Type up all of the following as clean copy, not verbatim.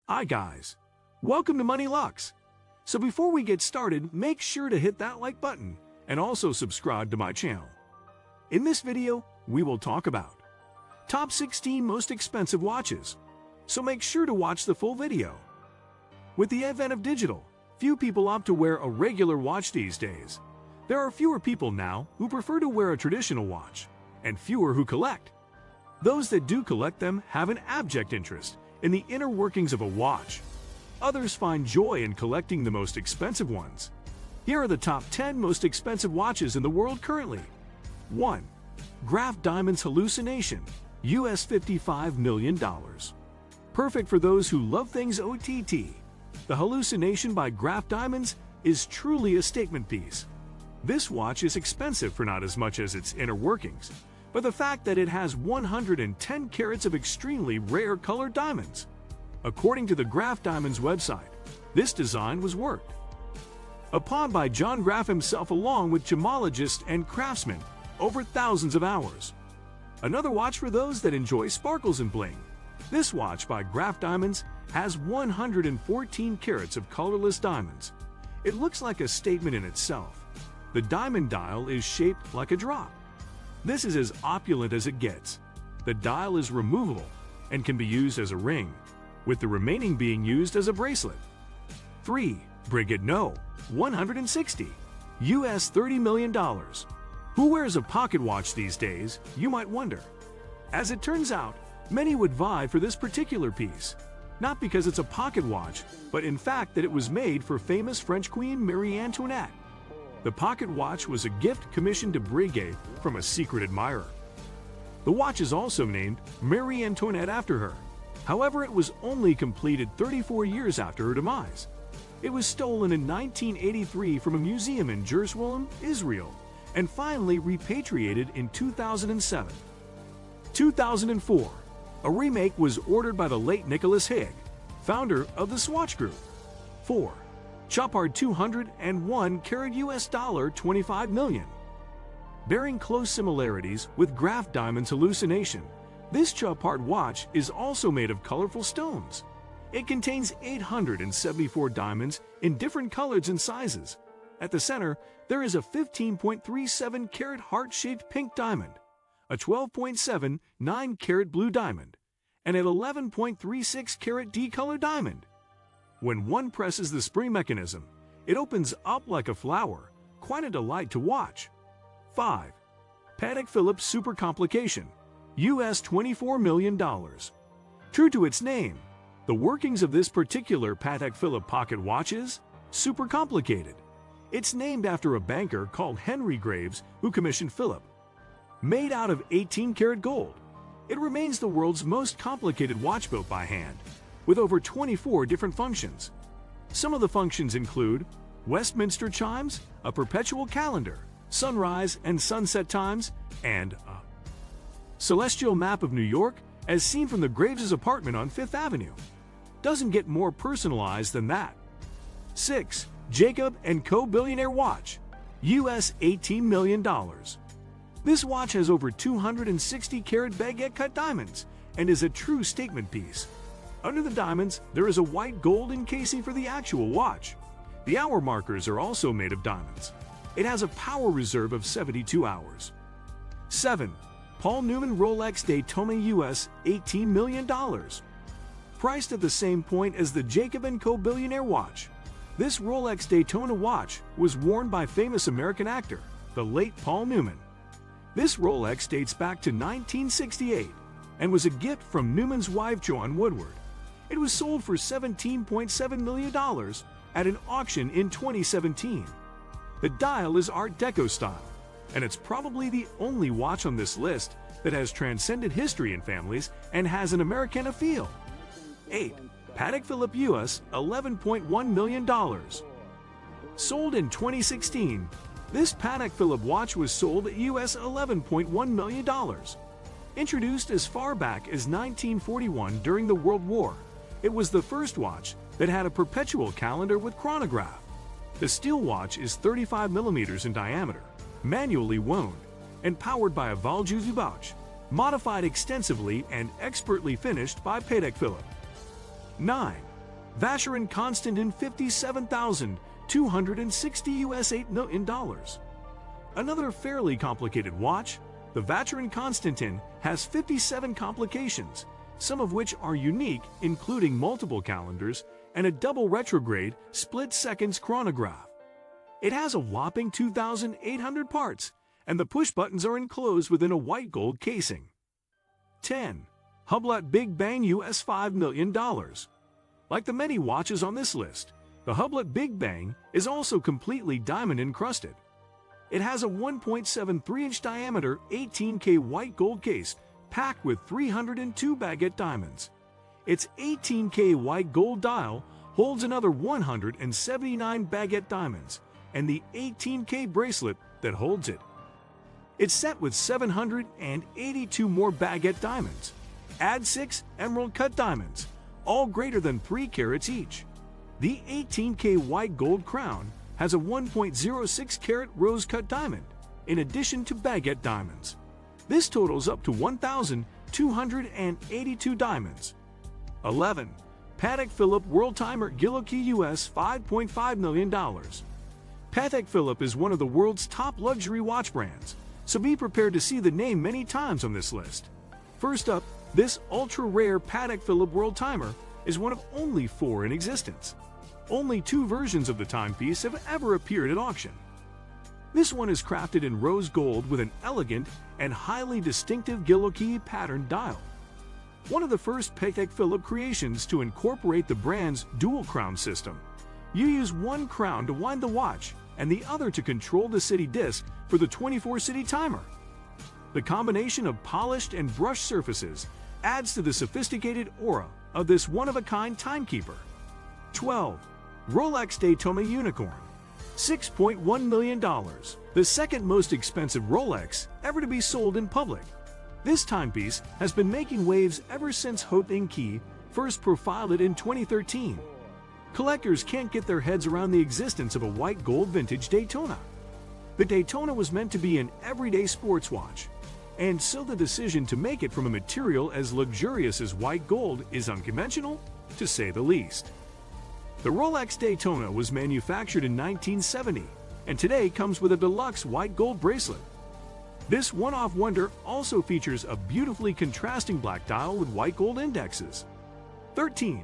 Hi guys, welcome to Money Lux. So before we get started, make sure to hit that like button and also subscribe to my channel. In this video, we will talk about top 16 most expensive watches, so make sure to watch the full video. With the advent of digital, few people opt to wear a regular watch these days. There are fewer people now who prefer to wear a traditional watch, and fewer who collect. Those that do collect them have an abject interest in the inner workings of a watch. Others find joy in collecting the most expensive ones. Here are the top 10 most expensive watches in the world currently. 1. Graf Diamonds Hallucination, US $55 million. Perfect for those who love things OTT. The Hallucination by Graf Diamonds is truly a statement piece. This watch is expensive for not as much as its inner workings, but the fact that it has 110 carats of extremely rare colored diamonds. According to the Graf Diamonds website, this design was worked upon by John Graf himself along with gemologists and craftsmen over thousands of hours. Another watch for those that enjoy sparkles and bling. This watch by Graf Diamonds has 114 carats of colorless diamonds. It looks like a statement in itself. The diamond dial is shaped like a drop. This is as opulent as it gets. The dial is removable and can be used as a ring, with the remaining being used as a bracelet. 3. Brigitte No, 160, US $30 million. Who wears a pocket watch these days, you might wonder. As it turns out, many would vie for this particular piece, not because it's a pocket watch, but in fact that it was made for famous French Queen Marie Antoinette. The pocket watch was a gift commissioned to Brigitte from a secret admirer. The watch is also named Marie Antoinette after her. However, it was only completed 34 years after her demise. It was stolen in 1983 from a museum in Jerusalem, Israel, and finally repatriated in 2007. 2004. A remake was ordered by the late Nicholas Haig, founder of the Swatch Group. 4. Chopard 201 carat US $25 million. Bearing close similarities with Graf Diamonds Hallucination, this Chopard watch is also made of colorful stones. It contains 874 diamonds in different colors and sizes. At the center, there is a 15.37 carat heart-shaped pink diamond, a 12.79 carat blue diamond, and an 11.36 carat D-color diamond. When one presses the spring mechanism, it opens up like a flower, quite a delight to watch. 5. Patek Philippe Super Complication, US $24 million. True to its name, the workings of this particular Patek Philippe pocket watch is super complicated. It's named after a banker called Henry Graves who commissioned Philippe. Made out of 18-karat gold, it remains the world's most complicated watch built by hand, with over 24 different functions. Some of the functions include Westminster chimes, a perpetual calendar, sunrise and sunset times, and a celestial map of New York as seen from the Graves' apartment on Fifth Avenue. Doesn't get more personalized than that. 6. Jacob & Co. Billionaire Watch, US $18 million. This watch has over 260 carat baguette-cut diamonds and is a true statement piece. Under the diamonds, there is a white gold encasing for the actual watch. The hour markers are also made of diamonds. It has a power reserve of 72 hours. 7. Paul Newman Rolex Daytona US $18 million. Priced at the same point as the Jacob & Co. Billionaire Watch, this Rolex Daytona watch was worn by famous American actor, the late Paul Newman. This Rolex dates back to 1968 and was a gift from Newman's wife Joan Woodward. It was sold for $17.7 million at an auction in 2017. The dial is Art Deco style, and it's probably the only watch on this list that has transcended history and families and has an Americana feel. 8. Patek Philippe US $11.1 million. Sold in 2016, this Patek Philippe watch was sold at US $11.1 million. Introduced as far back as 1941 during the World War, it was the first watch that had a perpetual calendar with chronograph. The steel watch is 35 millimeters in diameter, manually wound, and powered by a Valjoux, modified extensively and expertly finished by Patek Philippe. 9. Vacheron Constantin $57,260 $8 million. Another fairly complicated watch, the Vacheron Constantin has 57 complications, some of which are unique, including multiple calendars and a double retrograde split-seconds chronograph. It has a whopping 2,800 parts, and the push buttons are enclosed within a white gold casing. 10. Hublot Big Bang US $5 million. Like the many watches on this list, the Hublot Big Bang is also completely diamond encrusted. It has a 1.73-inch diameter 18K white gold case packed with 302 baguette diamonds. Its 18K white gold dial holds another 179 baguette diamonds and the 18K bracelet that holds it. It's set with 782 more baguette diamonds. Add 6 emerald-cut diamonds, all greater than 3 carats each. The 18K white gold crown has a 1.06-carat rose-cut diamond, in addition to baguette diamonds. This totals up to 1,282 diamonds. 11. Patek Philippe World Timer Gilokey US $5.5 million. Patek Philippe is one of the world's top luxury watch brands, so be prepared to see the name many times on this list. First up, this ultra-rare Patek Philippe World Timer is one of only 4 in existence. Only 2 versions of the timepiece have ever appeared at auction. This one is crafted in rose gold with an elegant and highly distinctive Gilokey pattern dial. One of the first Patek Philippe creations to incorporate the brand's dual crown system. You use one crown to wind the watch and the other to control the city disc for the 24-city timer. The combination of polished and brushed surfaces adds to the sophisticated aura of this one-of-a-kind timekeeper. 12. Rolex Daytona Unicorn. $6.1 million. The second most expensive Rolex ever to be sold in public. This timepiece has been making waves ever since Haute Inky first profiled it in 2013. Collectors can't get their heads around the existence of a white gold vintage Daytona. The Daytona was meant to be an everyday sports watch, and so the decision to make it from a material as luxurious as white gold is unconventional, to say the least. The Rolex Daytona was manufactured in 1970 and today comes with a deluxe white gold bracelet. This one-off wonder also features a beautifully contrasting black dial with white gold indexes. 13.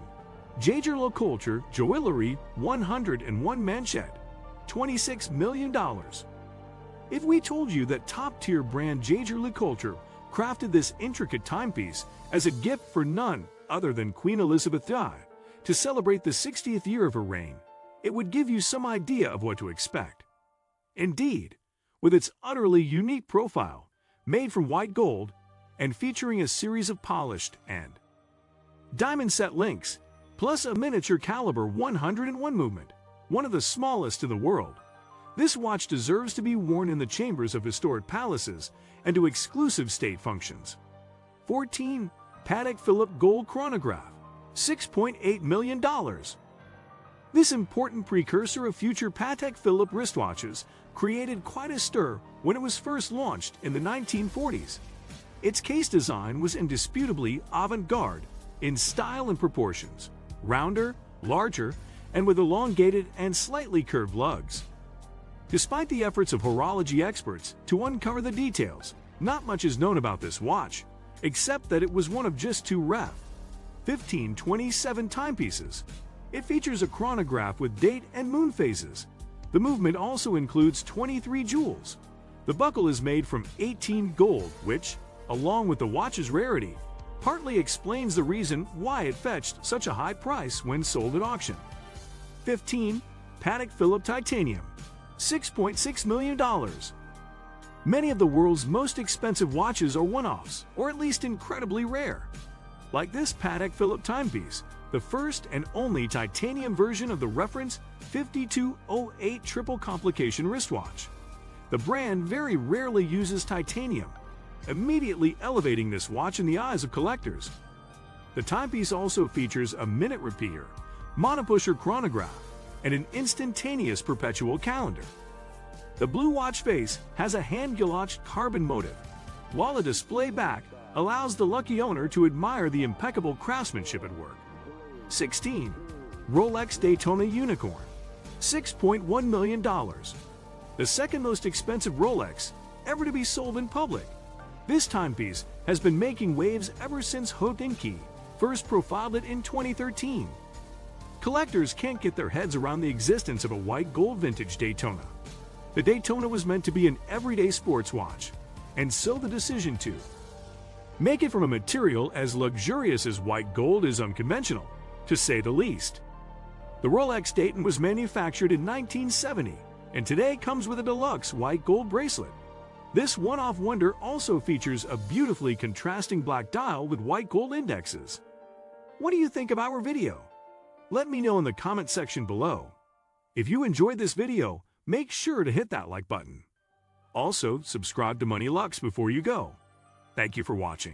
Jaeger LeCoultre Joaillerie 101 Manchette. $26 million. If we told you that top-tier brand Jaeger LeCoultre crafted this intricate timepiece as a gift for none other than Queen Elizabeth II to celebrate the 60th year of her reign, it would give you some idea of what to expect. Indeed, with its utterly unique profile, made from white gold, and featuring a series of polished and diamond-set links, plus a miniature caliber 101 movement, one of the smallest in the world, this watch deserves to be worn in the chambers of historic palaces and to exclusive state functions. 14. Patek Philippe Gold Chronograph. $6.8 million. This important precursor of future Patek Philippe wristwatches created quite a stir when it was first launched in the 1940s. Its case design was indisputably avant-garde in style and proportions, rounder, larger, and with elongated and slightly curved lugs. Despite the efforts of horology experts to uncover the details, not much is known about this watch, except that it was one of just 2 Ref. 1527 timepieces. It features a chronograph with date and moon phases. The movement also includes 23 jewels. The buckle is made from 18 gold, which, along with the watch's rarity, partly explains the reason why it fetched such a high price when sold at auction. 15. Patek Philippe Titanium. $6.6 million. Many of the world's most expensive watches are one-offs, or at least incredibly rare. Like this Patek Philippe timepiece, the first and only titanium version of the reference 5208 triple complication wristwatch. The brand very rarely uses titanium, immediately elevating this watch in the eyes of collectors. The timepiece also features a minute repeater, monopusher chronograph, and an instantaneous perpetual calendar. The blue watch face has a hand-guillotched carbon motif, while a display back allows the lucky owner to admire the impeccable craftsmanship at work. 16. Rolex Daytona Unicorn, $6.1 million. The second most expensive Rolex ever to be sold in public. This timepiece has been making waves ever since Hublot first profiled it in 2013. Collectors can't get their heads around the existence of a white gold vintage Daytona. The Daytona was meant to be an everyday sports watch, and so the decision to make it from a material as luxurious as white gold is unconventional, to say the least. The Rolex Daytona was manufactured in 1970 and today comes with a deluxe white gold bracelet. This one-off wonder also features a beautifully contrasting black dial with white gold indexes. What do you think of our video? Let me know in the comment section below. If you enjoyed this video, make sure to hit that like button. Also, subscribe to Money Lux before you go. Thank you for watching.